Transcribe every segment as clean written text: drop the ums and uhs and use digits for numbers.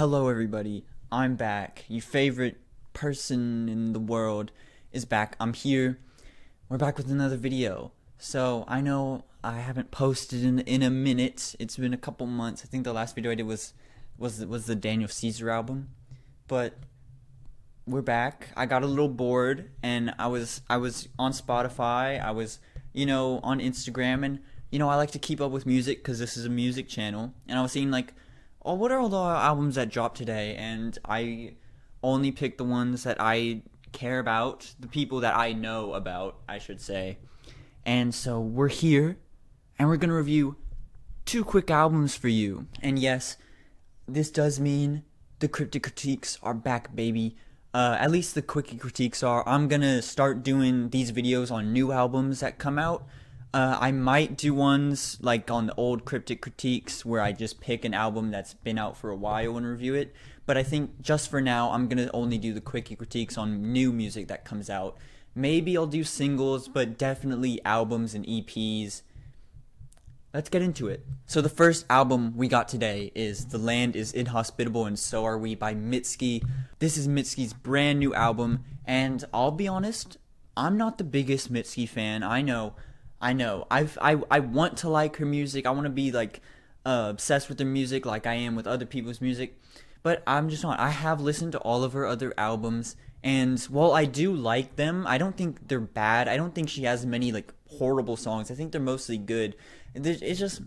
Hello everybody, I'm back. Your favorite person in the world is back. I'm here. We're back with another video. So I know I haven't posted in a minute. It's been a couple months. I think the last video I did was the Daniel Caesar album. But we're back. I got a little bored and I was on Spotify. I was, on Instagram, and I like to keep up with music cuz this is a music channel, and I was seeing like, oh, what are all the albums that dropped today? And I only picked the ones that I care about, the people that I know about, I should say. And so we're here, and we're going to review 2 quick albums for you. And yes, this does mean the Cryptic Critiques are back, baby. At least the Quickie Critiques are. I'm going to start doing these videos on new albums that come out. I might do ones like on the old Cryptic Critiques where I just pick an album that's been out for a while and review it. But I think just for now, I'm going to only do the Quickie Critiques on new music that comes out. Maybe I'll do singles, but definitely albums and EPs. Let's get into it. So the first album we got today is The Land is Inhospitable and So Are We by Mitski. This is Mitski's brand new album, and I'll be honest, I'm not the biggest Mitski fan. I know. I want to like her music. I want to be like obsessed with her music like I am with other people's music. But I'm just not. I have listened to all of her other albums, and while I do like them, I don't think they're bad. I don't think she has many like horrible songs. I think they're mostly good. It's just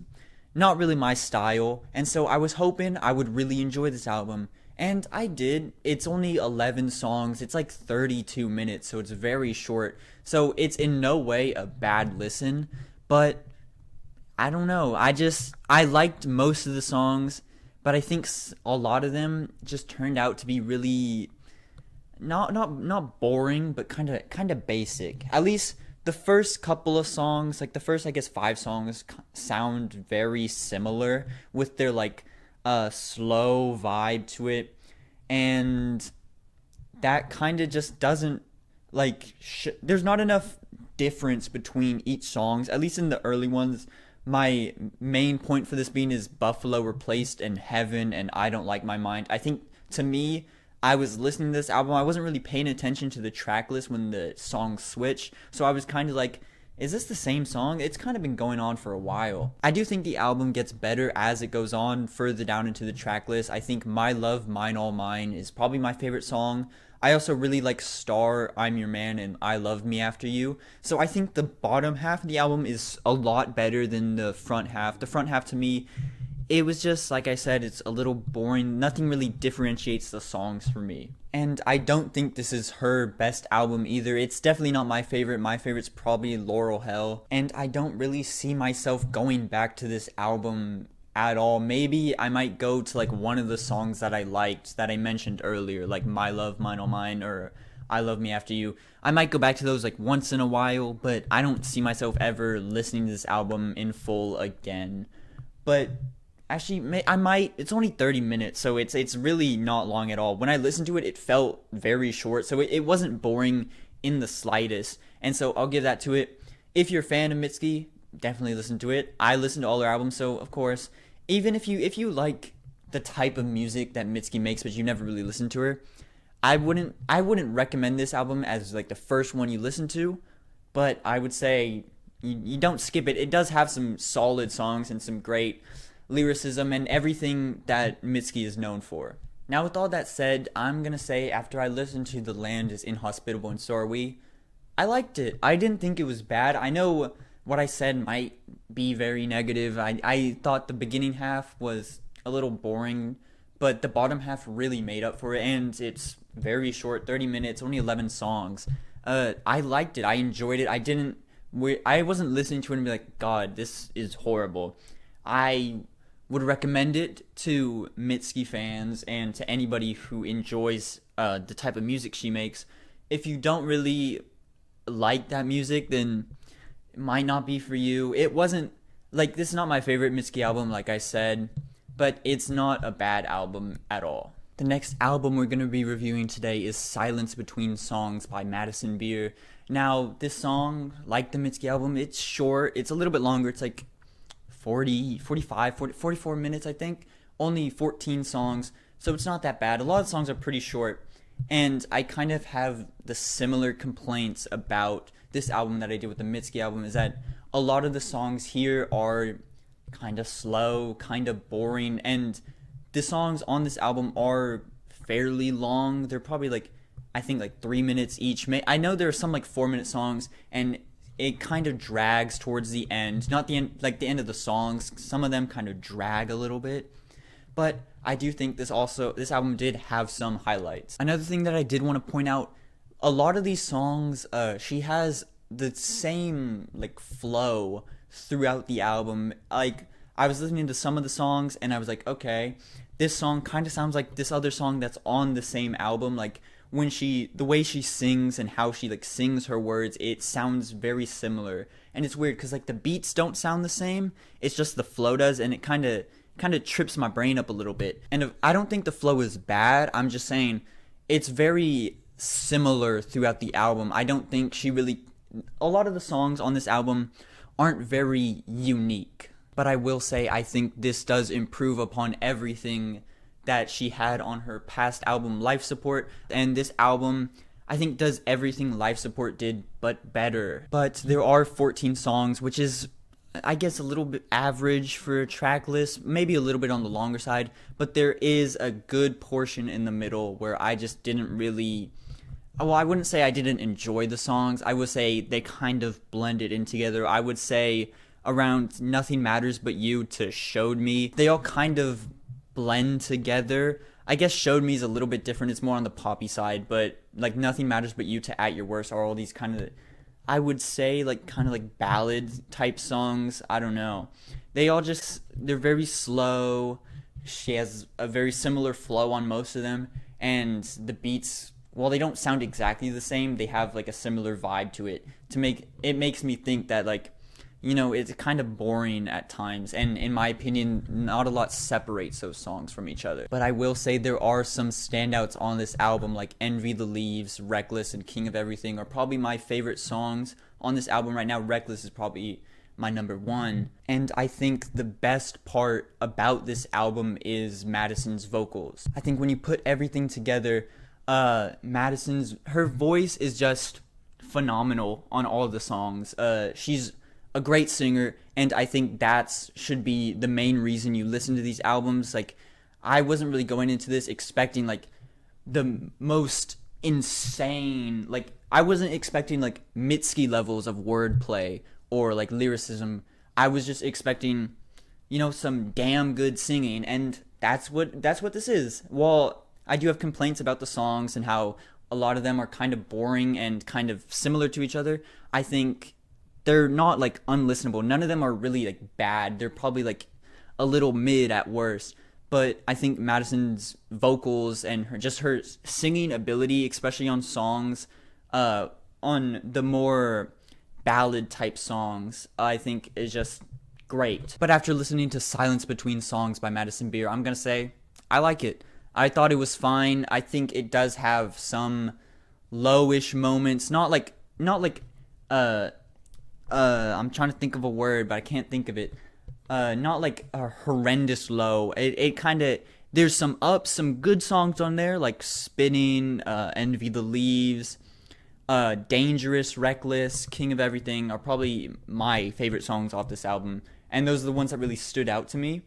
not really my style. And so I was hoping I would really enjoy this album. And I did. It's only 11 songs. It's like 32 minutes, so it's very short. So it's in no way a bad listen, but I don't know. I liked most of the songs, but I think a lot of them just turned out to be really not boring, but kind of basic. At least the first couple of songs, like the first I guess 5 songs, sound very similar with their like slow vibe to it, and that kind of just doesn't like there's not enough difference between each songs, at least in the early ones. My main point for this being is Buffalo Replaced and Heaven and I Don't Like My Mind. I think to me, I was listening to this album, I wasn't really paying attention to the track list when the songs switch, so I was kind of like, is this the same song? It's kind of been going on for a while. I do think the album gets better as it goes on further down into the track list. I think My Love, Mine, All Mine is probably my favorite song. I also really like Star, I'm Your Man, and I Love Me After You. So I think the bottom half of the album is a lot better than the front half. The front half to me, it was just, like I said, it's a little boring. Nothing really differentiates the songs for me. And I don't think this is her best album either. It's definitely not my favorite. My favorite's probably Laurel Hell. And I don't really see myself going back to this album at all. Maybe I might go to like one of the songs that I liked that I mentioned earlier, like My Love, Mine, All Mine, or I Love Me After You. I might go back to those like once in a while, but I don't see myself ever listening to this album in full again. But actually, I might. It's only 30 minutes, so it's really not long at all. When I listened to it, it felt very short, so it wasn't boring in the slightest. And so I'll give that to it. If you're a fan of Mitski, definitely listen to it. I listened to all her albums, so of course, even if you like the type of music that Mitski makes, but you never really listened to her, I wouldn't recommend this album as like the first one you listen to. But I would say you don't skip it. It does have some solid songs and some great lyricism and everything that Mitski is known for. Now, with all that said, I'm gonna say after I listened to The Land is Inhospitable and So Are We, I liked it. I didn't think it was bad. I know what I said might be very negative. I thought the beginning half was a little boring, but the bottom half really made up for it, and it's very short, 30 minutes, only 11 songs. I liked it. I enjoyed it. I wasn't listening to it and be like, God, this is horrible. I would recommend it to Mitski fans and to anybody who enjoys the type of music she makes. If you don't really like that music, then it might not be for you. It wasn't, like, this is not my favorite Mitski album, like I said, but it's not a bad album at all. The next album we're going to be reviewing today is Silence Between Songs by Madison Beer. Now, this song, like the Mitski album, it's short. It's a little bit longer. It's like 44 minutes, I think. Only 14 songs, so it's not that bad. A lot of the songs are pretty short, and I kind of have the similar complaints about this album that I did with the Mitski album, is that a lot of the songs here are kind of slow, kind of boring, and the songs on this album are fairly long. They're probably like, I think like 3 minutes each. I know there are some like 4-minute songs, and it kind of drags towards the end. Not the end, like the end of the songs. Some of them kind of drag a little bit. But I do think this album did have some highlights. Another thing that I did want to point out, a lot of these songs, she has the same like flow throughout the album. Like, I was listening to some of the songs and I was like, okay, this song kind of sounds like this other song that's on the same album. Like, when the way she sings and how she like sings her words, it sounds very similar. And it's weird because like the beats don't sound the same, it's just the flow does, and it kind of trips my brain up a little bit. And I don't think the flow is bad, I'm just saying it's very similar throughout the album. I don't think a lot of the songs on this album aren't very unique. But I will say I think this does improve upon everything that she had on her past album, Life Support. And this album, I think, does everything Life Support did, but better. But there are 14 songs, which is, I guess, a little bit average for a track list, maybe a little bit on the longer side. But there is a good portion in the middle where I just didn't really... Well, I wouldn't say I didn't enjoy the songs. I would say they kind of blended in together. I would say around Nothing Matters But You to Showed Me, they all kind of blend together. I guess Showed Me is a little bit different. It's more on the poppy side, but like Nothing Matters But You to At Your Worst are all these kind of, I would say, like kind of like ballad type songs. I don't know. They're very slow. She has a very similar flow on most of them, and the beats, while they don't sound exactly the same, they have like a similar vibe to it. It makes me think that, like, you know, it's kind of boring at times, and in my opinion, not a lot separates those songs from each other. But I will say there are some standouts on this album, like Envy the Leaves, Reckless, and King of Everything are probably my favorite songs on this album right now. Reckless is probably my number one. And I think the best part about this album is Madison's vocals. I think when you put everything together, her voice is just phenomenal on all of the songs. She's a great singer, and I think that should be the main reason you listen to these albums. Like, I wasn't really going into this expecting like the most insane, like I wasn't expecting like Mitski levels of wordplay or like lyricism. I was just expecting, you know, some damn good singing, and that's what this is. While I do have complaints about the songs and how a lot of them are kind of boring and kind of similar to each other, I think they're not like unlistenable. None of them are really like bad. They're probably like a little mid at worst. But I think Madison's vocals and her singing ability, especially on songs, on the more ballad type songs, I think is just great. But after listening to Silence Between Songs by Madison Beer, I'm gonna say I like it. I thought it was fine. I think it does have some lowish moments, not like I'm trying to think of a word, but I can't think of it. Not like a horrendous low. It kind of, there's some ups, some good songs on there, like Spinning, Envy the Leaves, Dangerous, Reckless, King of Everything are probably my favorite songs off this album. And those are the ones that really stood out to me.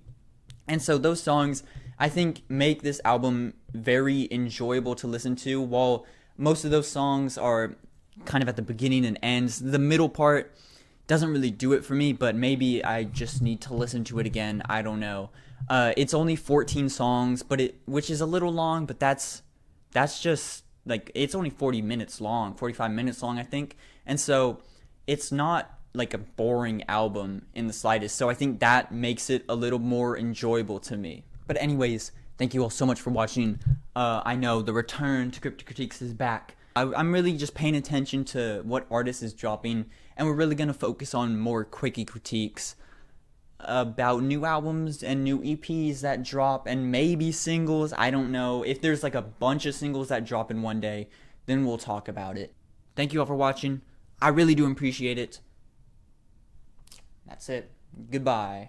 And so those songs, I think, make this album very enjoyable to listen to. While most of those songs are kind of at the beginning and ends, the middle part doesn't really do it for me, but maybe I just need to listen to it again. I don't know. It's only 14 songs, which is a little long, but that's just like, it's only 40 minutes long, 45 minutes long, I think. And so it's not like a boring album in the slightest. So I think that makes it a little more enjoyable to me. But anyways, thank you all so much for watching. I know the return to Quickie Critiques is back. I'm really just paying attention to what artist is dropping, and we're really going to focus on more Quickie Critiques about new albums and new EPs that drop, and maybe singles. I don't know. If there's like a bunch of singles that drop in one day, then we'll talk about it. Thank you all for watching. I really do appreciate it. That's it. Goodbye.